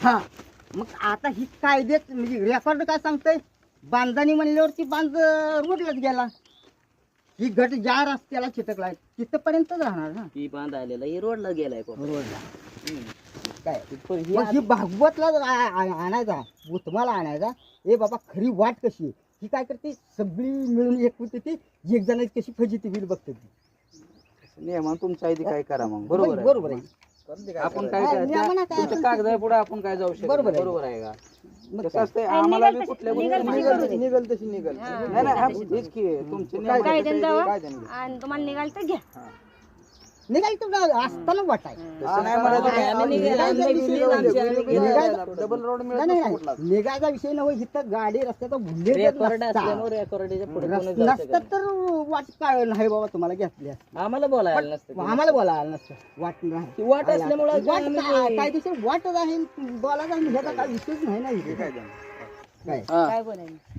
हा मग आता ही कायद्यात म्हणजे रेकॉर्ड काय सांगतंय बांधणी म्हणल्यावरती बांध रोडलाच गेला ही गट ज्या रस्त्याला चिटकलाय तिथपर्यंतच राहणार ना ती बांध आलेला ही रोडला गेलाय रोडला काय मग ही भागवतला आणायचा तुम्हाला आणायचा ए बाबा खरी वाट कशी आहे ही काय करते सगळी मिळून एक होते ती एक जण कशी फजिती होईल बघते ती नियमान तुमच्या आधी काय करा मग बरोबर बरोबर आहे आपण काय तुमच्या कागदा पुढे आपण काय जाऊ शकतो बरोबर आहे का कसं असतंय आम्हाला बी कुठल्या गोष्टी निघल तशी निघल नाही नाही हेच की तुमचे आणि तुम्हाला निघाल तर घ्या निघाल तर असताना वाटाय डबल रोड निघायचा विषय नव्हे इथं गाडी रस्त्याचा नसतं तर वाट काय नाही बाबा तुम्हाला घेतली आम्हाला बोलायला नसतं आम्हाला बोलायला नसतं वाट नाही वाट असल्यामुळे काय दिवशी वाटच आहे बोलायचं आहे ह्याचा काय विषयच नाही ना इथे. काय काय बोलायला